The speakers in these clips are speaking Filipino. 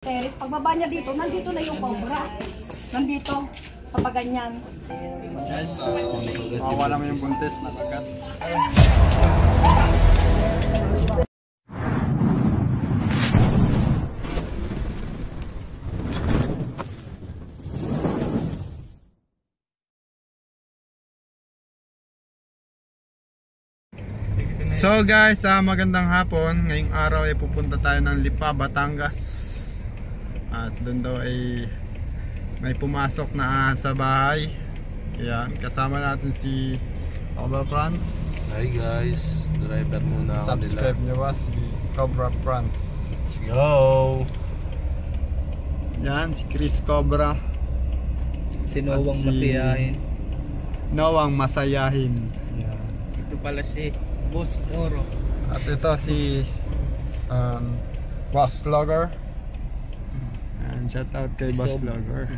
Pagbaba niya dito, nandito na yung cobra. Nandito, kapag ganyan. Guys, mawala naman yung buntis na kagat. So guys, magandang hapon. Ngayong araw ay pupunta tayo ng Lipa, Batangas. At doon daw ay may pumasok na sa bahay. Ayan, kasama natin si Cobra Franz. Hi guys, driver muna ako. Subscribe nyo ba si Cobra Franz? Let's go! Yan, si Chris Cobra. Si Noang si Masayahin. Noang Masayahin. Yan. Ito pala si Boss Oro. At ito si Boss Vlogger. And shout out kay Boss Vlogger.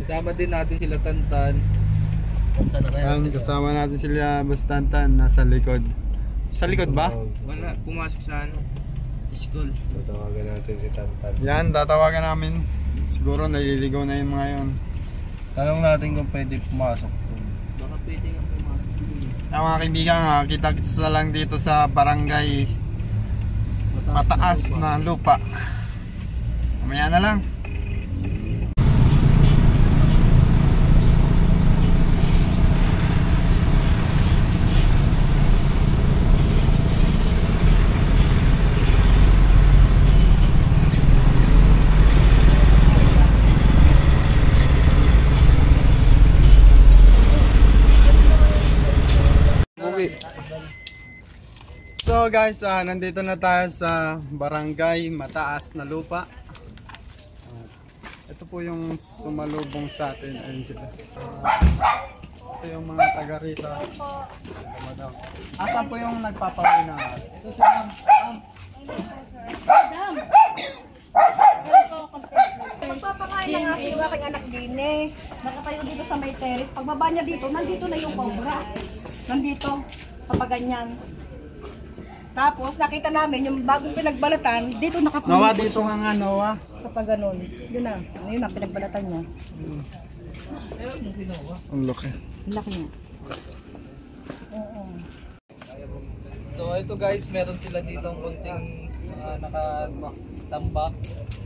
Kasama din natin sila Tantan. Saan na kaya? Yan, kasama natin sila Boss Tantan nasa likod. Sa likod ba? Wala, pumasok sa school. Tatawagan natin si Tantan. Yan, tatawagan namin. Siguro naliligaw na yung mga yun. Tanong natin kung pwede pumasok. Baka pwede nga pumasok. Mga kaibigan, kita-kits na lang dito sa barangay Mataas na Lupa. Mamaya na lang. So guys, nandito na tayo sa barangay Mataas na Lupa. Ito po yung sumalubong sa atin. Ayun sila. Ito yung mga taga rito. Asan po yung nagpapawin na? Madam! Magpapakain na nga yung aking anak din eh. Nakatayo dito sa may terrace. Pagbaba niya dito, nandito na yung cobra. Nandito, kapag ganyan. Tapos nakita namin yung bagong pinagbalatan, dito nakapuno. Noah, dito nga Noah. Kapag ganun, yun na. Yun na, pinagbalatan niya. Ang laki. Laki niya. Oo. So ito guys, meron sila dito ng konting nakatambak.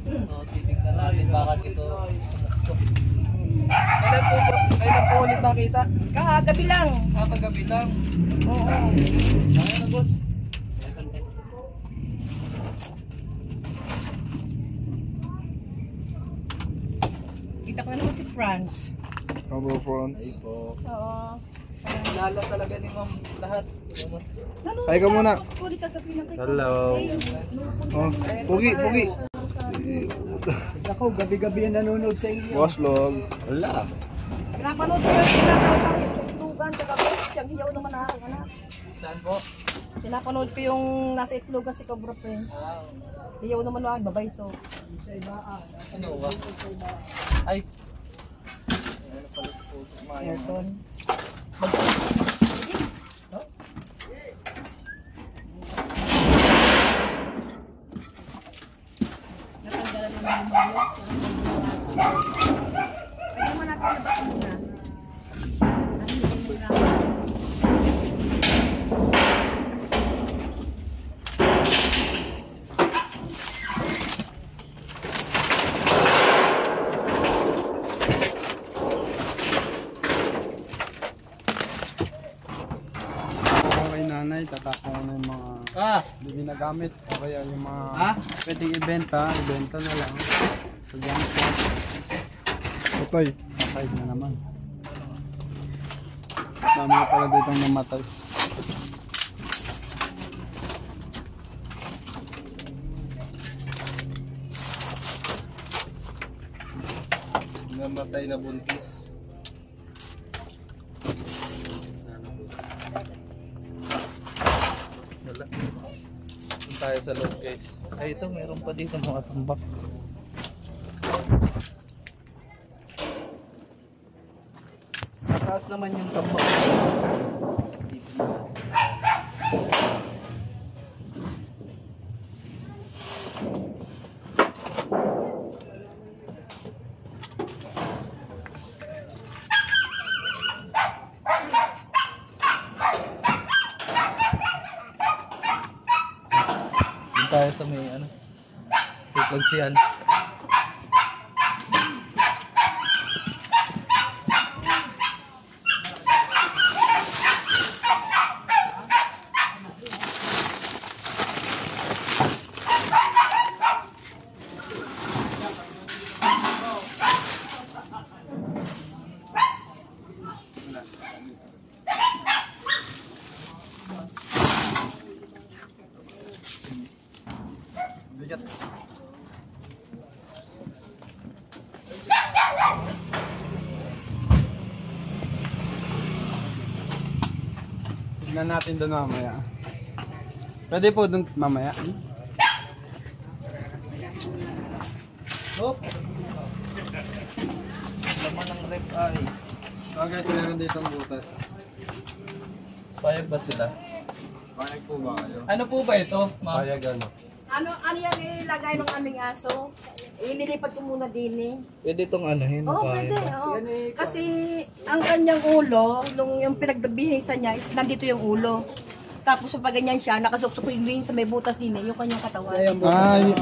So titignan natin bakit ito sumuksok. Kailan po ulit nakita? Kagabi lang. Kagabi lang. Oo. Kaya na boss. Kita ko na naman si Franz. Cobra Franz. Oo. Lala talaga ni ma'am lahat. Ay ka muna. Hello. Oh, pugi. Ako, gabi-gabi yan nanonood sa inyo. Boss Log. Wala. Napanood ko yung sila sa itlogan kagabi. Siyang hiyaw naman na aking anak. Saan po? Pinapanood ko yung nasa itlogan si Cobra Friends. Hiyaw naman na aking babay so. Ano ba? Ay. Ano pala po? Aircon. Natanggalan naman yung malo. Pwede naman natin nabak muna. Nahihintay muna. Tatapon ko na yung mga hindi ginagamit o kaya yung mga pwedeng ibenta na lang so dyan po ito'y patay na naman dami pala dito namatay Namatay na buntis. Tayo sa loob guys. Ay ito, meron pa dito mga tambak. Taas naman yung tambak. may ano. Sequence yan. Bigat. Tignan natin doon mamaya. Pwede po doon mamaya. Hop! Laman ng rep ay. So guys, meron dito ang butas. Payag ba sila? Payag po ba kayo? Ano po ba ito, ma'am? Payag ano? Ano yan ilagay ng aming aso? Inilipat ko muna din eh. Pwede itong anuhin. Oo, pwede. Oo. Kasi ang kanyang ulo, yung pinagbihisan niya, is nandito yung ulo. Tapos pag ganyan siya, nakasuksok yung din sa may butas din eh, yung kanyang katawan. Ay,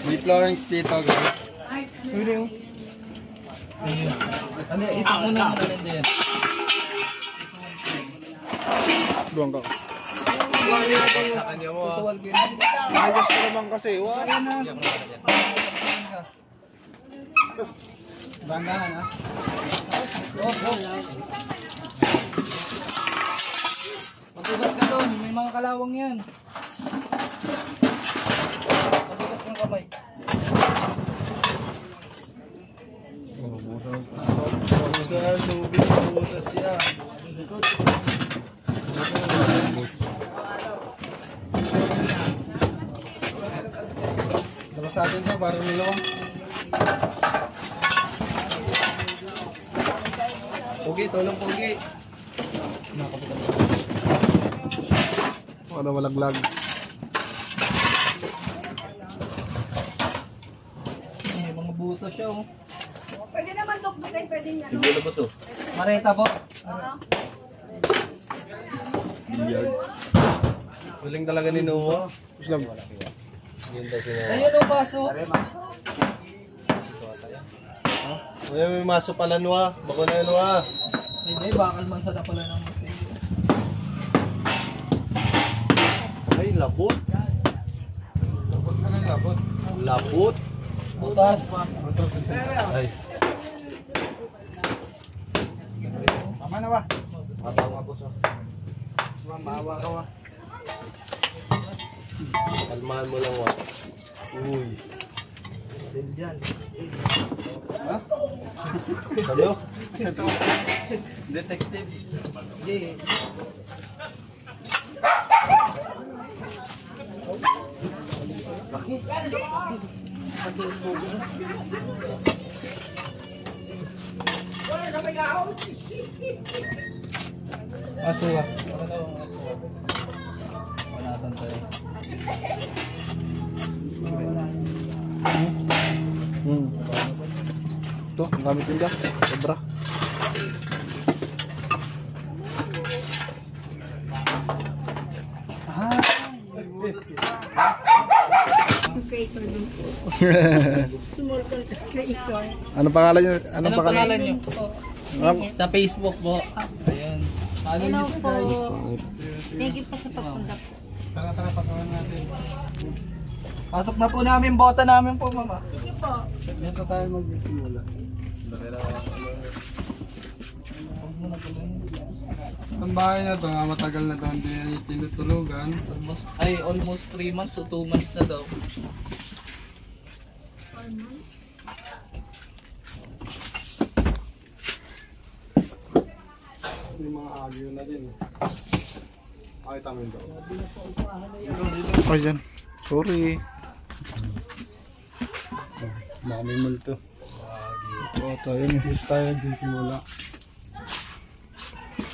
may floorings dito guys. Pwede yun. Ayun. Ano, isang unang ano din. Doon ka. Sa kanya mo ah. Tutuwal ko yun. Magas ka naman kasi. Wala na. Bandahan ha. Matugas ka doon, may mga kalawang yan. Matugas ng kamay. Sa tubig sa butas yan. Tapos sa atin to, parang nilawang. Pugi, tulong pugi. Para malaglag. May mga buto siya oh. Pwede naman dukdukin, pwede niya. No? Mareta po. Oo. Huling talaga ni Noah. Islam. Yun daw siya. Ayun oh, baso. Kuya, may maso pala Noah. Bako na Noah. Hindi, bakal man sa pala ng mutin. Ay, labot. Labot ka ng labot. Labot. Butas. Ay, Tama na ba? matang ako sa. Maawa ka wa. Kalmahan mo lang wa. Uy. Ha? Ano? Ito. Detective. Hindi. Aso ah. Manatan tayo. Ito, ang gamit nila. Sobra. Creator din po. Small creator. Ano pangalan niyo? Anong pangalan nyo? Ano? Sa Facebook po. Ayun. Follow Hello nyo po. guys. Thank you po sa pagpunta po. Tara, pagkawan natin. Pasok na po namin, bota namin po mama. Sige po. Dito tayo magsimula. Itong bahay na to, matagal na to, hindi tinutulugan. Almost 3 months o 2 months na daw. May mga agyo na din. Ay, tama yun daw. Oh, yan. Sorry. Baka may multo. Oo, tayo niya. Dito tayo nagsisimula.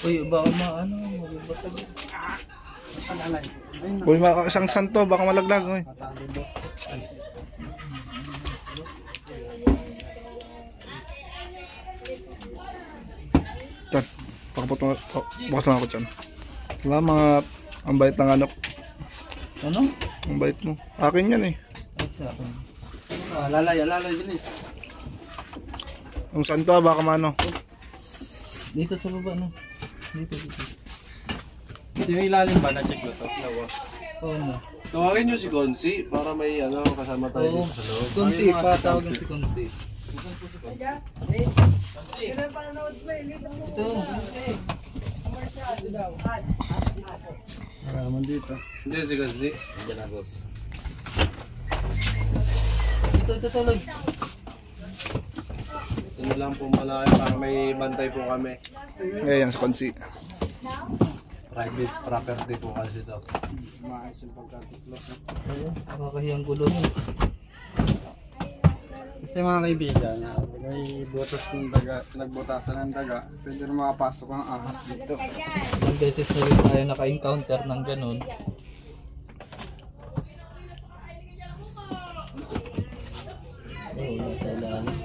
Uy, baka maano, magbabasag. Uy, isang santo, baka malaglag. Uy. Diyan. Pakapot mo. Oh, bukas lang ako dyan. Salamat. Ang bait ng anak. Ano? Ang bait mo. Akin yan eh. Ay, sa akin. Alalay, bilis. Ang santo baka mano. Dito sa baba, no? Dito. Hindi yung ilalim ba na-check ko to? Nawa. Oo na. Tawagin nyo si Gonzi para may kasama tayo Oo. dito sa loob. Kunsi, patawagin si Kunsi. Ito. Karaman dito. Hindi si Gonzi. Diyan na, boss. Ito tuloy. Ito na lang po malaki para may bantay po kami. Ayan sa konsi. Private property po kasi ito. Maayos yung pagkatuklok. Nakakahiyang gulo mo. Kasi mga kaibigan, may butas ng daga, nagbutasan ng daga, pwede na makapasok ang ahas dito. Ilang beses na rin tayo naka-encounter ng ganun. Oo, nasa ilalim.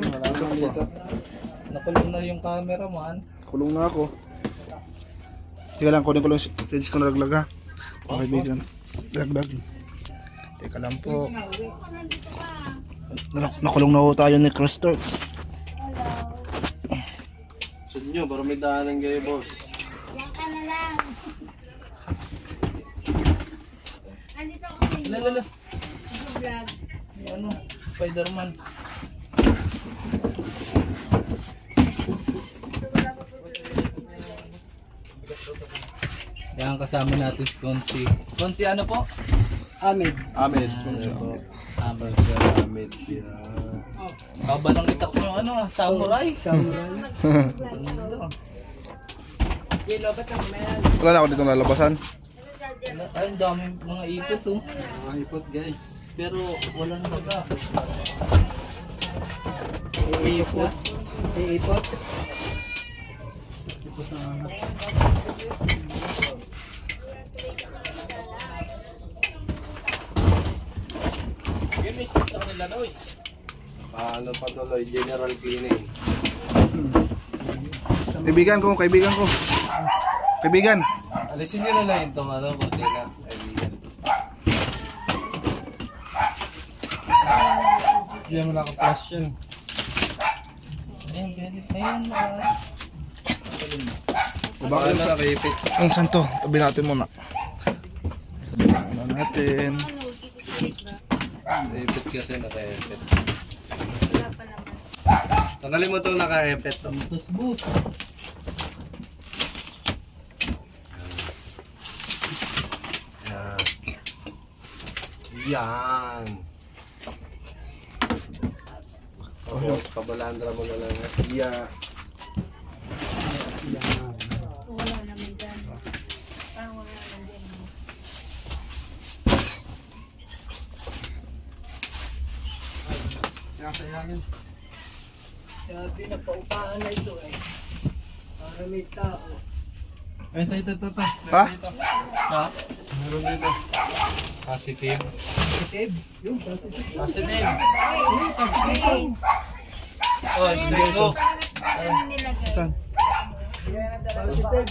Wala naman dito. Nakulong na yung cameraman. Kulong na ako. Teka lang, kunin ko lang lens ko na laglag ha. Mga kaibigan. Laglag. Teka lang po. Nakulong na ho tayo ni Chris Turks. Sud nyo, para may daanan kayo, boss. Lala. Ano? Spider-Man. Yan kasama natin si Konsi. Konsi ano po? Ahmed. Ahmed. Ahmed. Kaba nang itak mo yung ano samurai. Ganda. Wala na ako dito nalabasan. Ay, ang dami mga ipot oh. Mga hipot guys. Pero walang baga. Iipot. Iipot. Paano pa tuloy? General cleaning. Kaibigan ko. Kaibigan. Alisin nyo na lang itong kurtina. Kaibigan. Diyan mo naka-flash yun. Ayan, ayan. Bakit na nakipit? Ang santo. Tabi natin muna. Tabi natin. Nakipit kasi naka-epit. Tanggalin mo itong naka-epit. Tusbut. Yan. Tapos pabalandra mo na lang. Yeah. Sayangin. Sabi na paupahan na ito eh. Para may tao. Ay, ito. Ha? Ha? Meron dito. Positive. Positive. Yung positive. Positive. Oh, stego. Saan? Positive.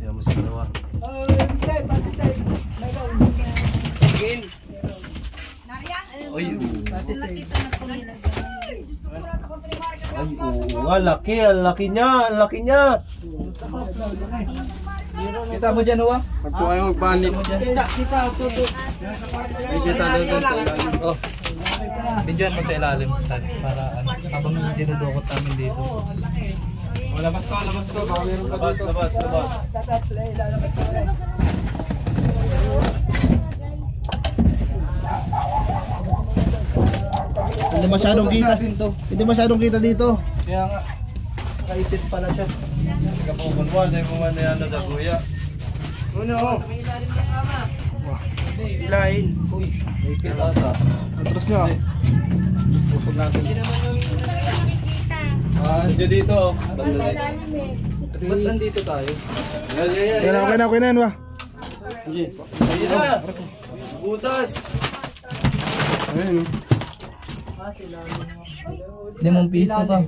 Yan mo sa dalawa. Oh, hindi. Positive. Meron. Again. Ay, Positive. nga, laki. Ang laki niya. Kita mo dyan, Uwa? Huwag po kayong magpanik. Kita. Tuto. May kita doon. Oh. Bidyan mo sa ilalim, Tad, para ano, habang dinudukot namin dito. Labas to. Baka meron pa dito. Labas. Hindi masyadong kita. Hindi masyadong kita dito. Kaya nga, kaipit pala siya. Sige po, kunwa. Dahil po man na sa kuya. Ilain. Uy, kaipit ata. Atras nyo. Pusog natin. Sige dito. Banda dito. Ba't nandito tayo? Yan. Okay na yan, wa. Sige. Sige na. Butas! Ayun. 5 piso ka.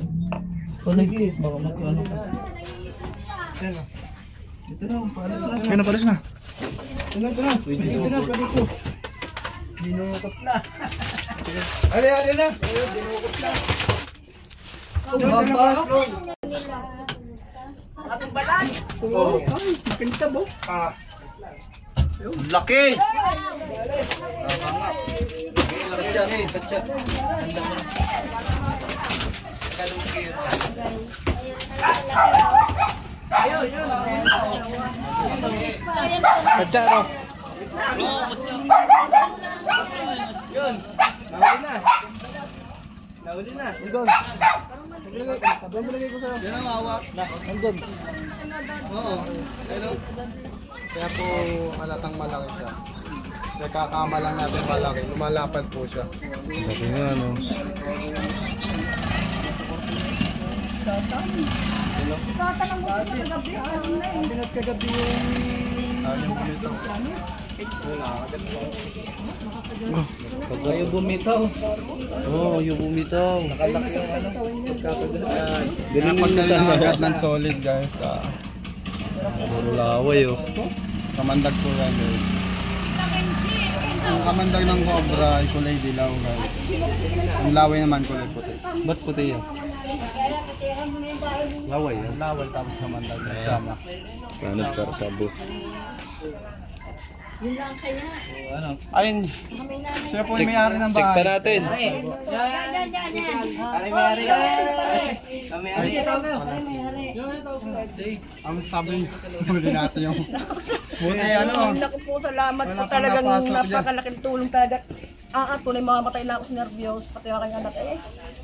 Tuloy, baka mag-ano ka. Kaya na, palis na. Dinukot na. Ali na! Atong balan. Laki! Katsa. Tanda mo na. Kadong kiro. Kacharo. Yun! Nahuli na! Doon. Doon bilagay ko sa'yo. Yan ang hawak. Nandun. Oo. Kaya po halatang malaki siya. Kaya kakama lang natin malaki. Lumalapad po siya. Laki nga, no? Tatanong mo sa gabi. Kanina eh. Pinagkagabi yung bumitaw. Ayaw bumitaw. Oo, yung bumitaw. Nakalaki yung ano. Ganun Pag yung kayo sana. nakagat ng solid guys. Puro laway, oh. Kamandag po yan guys. Ang kamandag ng cobra ay kulay dilaw guys. Ang laway naman kulay puti. Ba't puti yan? Laway yan. Laway tapos kamandag. Sama. Kanot para sa bus. Yun lang kaya. Ano? Ayun. Sila po yung may-ari ng Check pa bahay. natin. Ang sabi hindi natin yung buti ano. Naku po, salamat Wala po pang talagang napasok dyan. napakalaking tulong talaga. Tunay mamatay na ako sa nervyos, pati ang aking anak.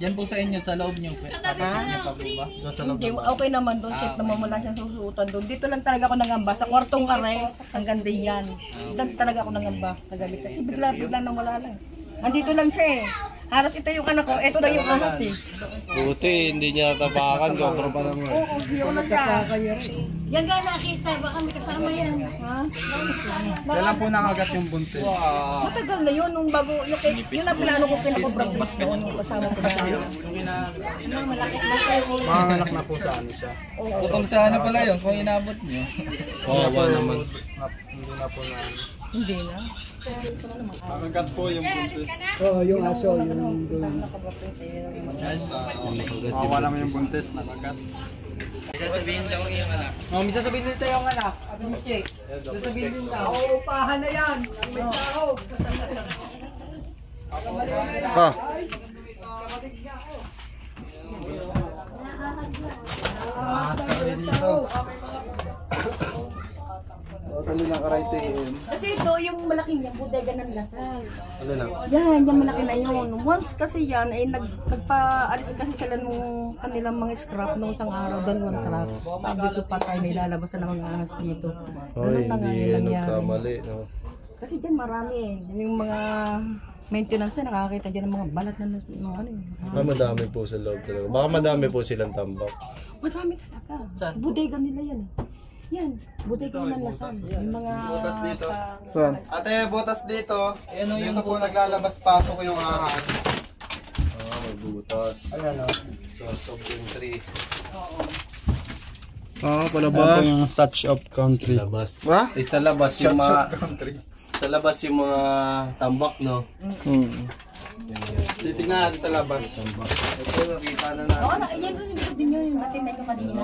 Yan po sa inyo, sa loob nyo. Patipid niyo pa po ba? Sa loob Hindi, ng bahay. okay naman doon, safe naman wala siyang susuotan doon. Dito lang talaga ako nangamba, sa kwartong kare, hanggang din yan. Doon talaga ako nangamba, kagabi. Kasi bigla nang wala lang. Andito lang siya eh. Halos ito yung anak ko, ito na yung ahas eh. Buti, hindi niya tapakan. Gopro pa naman. Oo, yun na siya. Yan nga nakita, baka may kasama yan. Ha? Kailan po nakagat yung buntis? Matagal na yun, nung bago, yun ang plano ko pinaka-practice noon, yung kasama ko na. Manganganak na po sa ano siya. Putol sa ano pala yun, kung inabot nyo. Kawawa naman. Hindi na po na. Hindi na. Nakagat po yung buntis. Oo, yung aso, yung doon. Guys, mawawa naman yung buntis. Nakagat. Sasabihin daw yung anak. Oh, may sasabihin nito yung anak. At yung cake. Sasabihin din daw. Oo, pahan na yan. May tao. Ah. Sabi dito. Kali ng karating. Kasi ito, yung malaking yan, bodega ng Lasal. Ano na? Yan, yan malaki na yun. Once kasi yan, ay nagpaalis kasi sila nung kanilang mga scrap nung isang araw, dalawang truck. Sabi ko patay, may lalabas na ng mga ahas dito. Ganun na nga yung nangyari. Nagkamali, no? Kasi dyan marami eh. Yung mga maintenance na nakakita dyan ng mga balat na mga ano eh. Madami po sa loob talaga. Baka madami po silang tambak. Madami talaga. Bodega nila yan eh. Yan, bodega ng Lasal. Yung mga... Butas dito. Saan? Ate, butas dito. Ano yung Dito po naglalabas-pasok yung ahas. May butas. Ayan o. Source of entry. Ah, Ito palabas. yung Touch of Country. Labas. Ha? Sa labas yung Touch mga... of Country. Sa labas yung mga tambak, no? Titignan natin sa labas. Ito, nakita na natin. Oo, yan doon yung din yun, yung natinay ko kanina.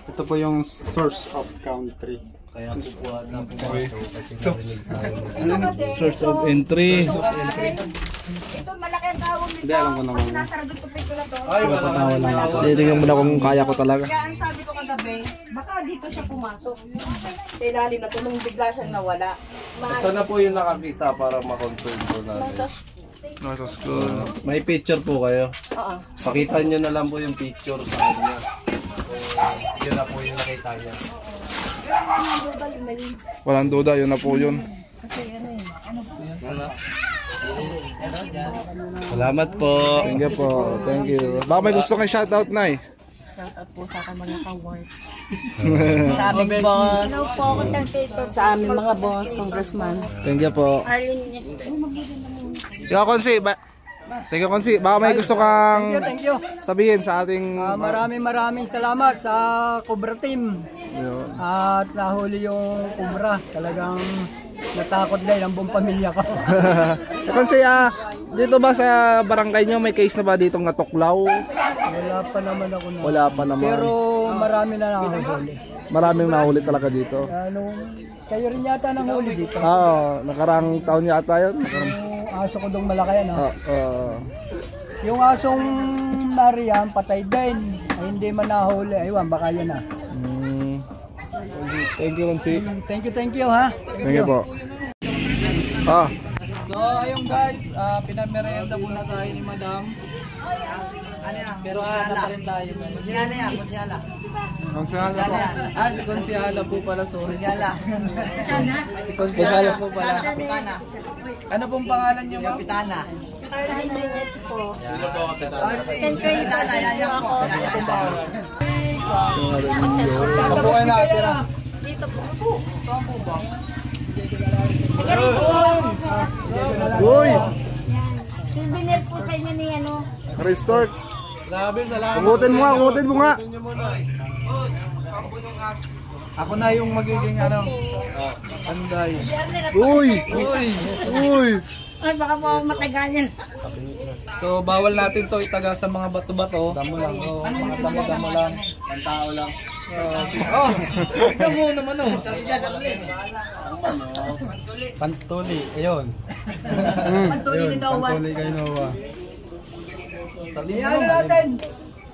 Ito po yung Source of Country. Kaya kukuha na pumasok kasi narinig tayo. Ito kasi, Source of entry. ito malaki ang tawag nito. Hindi, alam ko naman. Pag nasa radyo ko na to. Ay, wala na. Titignan mo na kung kaya ko talaga. Kaya ang sabi ko kagabi, baka dito siya pumasok. Sa ilalim na to, nung bigla siyang nawala. Saan na po yung nakakita para makontrol po natin? Nasa school. May picture po kayo. Oo. Pakita nyo na lang po yung picture sa kanya. Yun na po yung nakita niya. Walang duda, yun na po yun. Salamat po. Thank you po. Thank you. Baka may gusto kang shoutout, Nay. Shout out po sa aking mga ka-work. Sa aming boss. Hello po ako ng paper. Sa aming mga boss, congressman. Thank you po. Arlene Nestor. Ikaw, Konsi. Thank you, Konsi. Baka may gusto kang Thank you. sabihin sa ating... Maraming salamat sa Cobra team. At nahuli yung Cobra. Talagang natakot dahil ang buong pamilya ko. Konsi, dito ba sa barangay nyo may case na ba ditong natuklaw? Wala pa naman ako na. Wala pa naman. Pero marami na nakahuli. Maraming nahuli talaga dito. Kayo rin yata nang huli dito. Nakarang taon yata yun. Yung aso ko dong malaki yan. Yung asong nariyan, patay din. Ay, hindi man nahuli. Aywan, baka yan na. Thank you, Konsi. Thank you ha. Thank you po. So ayun guys, pinamerienda muna tayo ni Madam. Pero pa rin tayo guys. Ang saan na po? Si Konsihala po pala, sorry. Si Konsihala po pala. Ano pong pangalan niyo, ma'am? Arlene Nestor po. Ito po ay nakatira. Dito po. Uy! Souvenir po sa inyo ni ano. Restorts. Grabe, salamat. Umutin mo nga. Ako na yung magiging anday. Uy! Ay, baka po matagalan. So bawal natin to itaga sa mga bato-bato. Damo lang. Mga damo-damo lang. Pantao lang. Ikaw mo naman Pantuli, ayun. Pantuli ni Noah. Pantuli kay Noah. Iyan natin.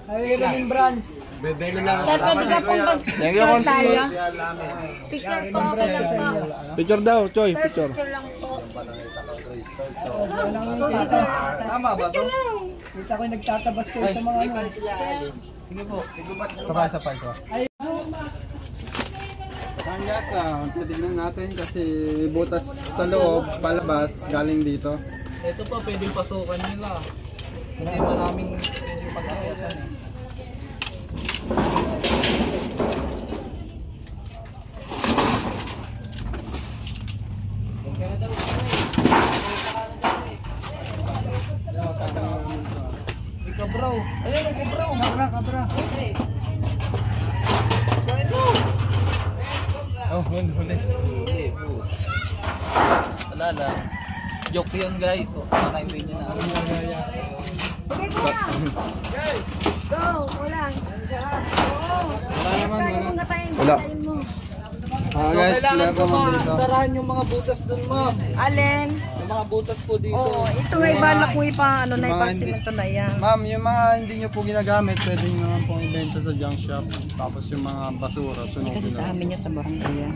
Ay, rin branch. Sir, pwede ka pong Thank you, Konsi. picture po ako sa Picture daw, Choy. Picture. picture lang po. Tama ba to? Kita ko nagtatabas kayo sa mga ano. Sige po. Sabay-sabay ko. Ayan guys, titignan natin kasi butas sa loob, palabas, galing dito. Ito pa pwedeng pasukan nila. Kasi maraming pwedeng pagkakatan eh. Kabraw. Ayan ang kabraw. Kabra. Huli. Wala lang. Joke yun guys. So, nakaibig niya na. Go, wala. Wala naman, wala. Wala. So, Guys, kailangan clear po naman dito. sarahan yung mga butas dun, ma'am. Alin? Yung mga butas po dito. Oo, ito ay balak mo ipa, Yung mga ipasimento na yan. Ma'am, yung mga hindi nyo po ginagamit, pwede nyo naman pong ibenta sa junk shop. Tapos yung mga basura, sunod Kasi sa amin yan sa barangay yan.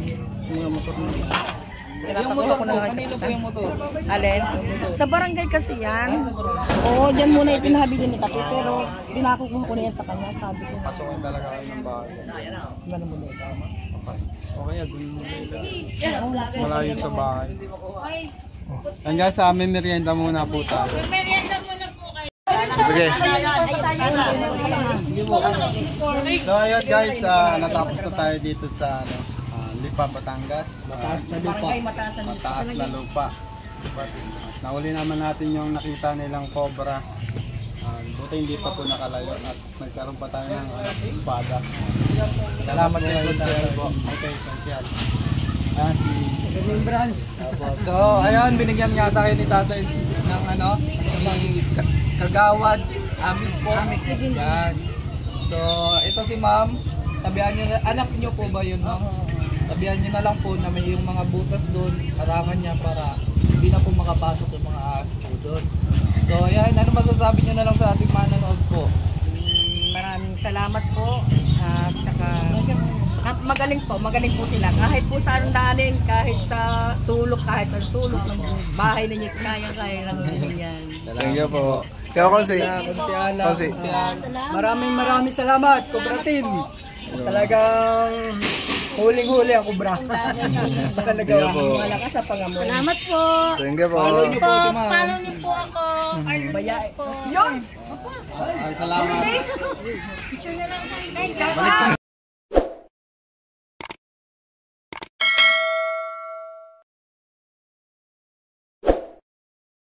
Yung mga motor nyo. Yung motor po, kanino po yung motor? Alin? Sa barangay kasi yan. Oo, dyan muna ipinabili ni Kape, pero pinakukuha ko na yan sa kanya, sabi ko. Pasokin talaga kayo ng bahay. Ganun mo na tama. Okay, dun muna. Malayo sa bahay. Yan guys, sa amin merienda muna po tayo. Merienda muna po kayo. Sige. So ayun guys, natapos na tayo dito sa Lipa, Batangas. Mataas na lupa. Mataas na lupa. Nauli naman natin yung nakita nilang cobra. Buti hindi pa po nakalayo at nagkaroon pa tayo ng espada. Salamat din po. Okay, konsyal. Ring branch. So, ayan, binigyan nga tayo ni tatay ng kagawad, amit po. Yan. So, ito si ma'am. Sabihan nyo, anak nyo po ba yun, ma'am? Sabihan nyo na lang po na may yung mga butas doon, harangan niya para hindi na po makapasok yung mga ahas po doon. So, ayan, ano masasabi nyo na lang sa ating manonood po? Maraming salamat po. At saka, at magaling po sila. Kahit po sa andanin, kahit sa sulok, kahit sa sulok ng bahay ninyo, kaya lang yan. Thank you po. Kaya Konsi. Konsi. Maraming salamat, Cobra team. Talagang huling-huli ang Cobra. Talaga. Malakas sa pangamoy. Salamat po. Thank you po. Follow nyo po si ma'am. Follow niyo po ako. Arlene po. Yun! Ay, salamat. Balik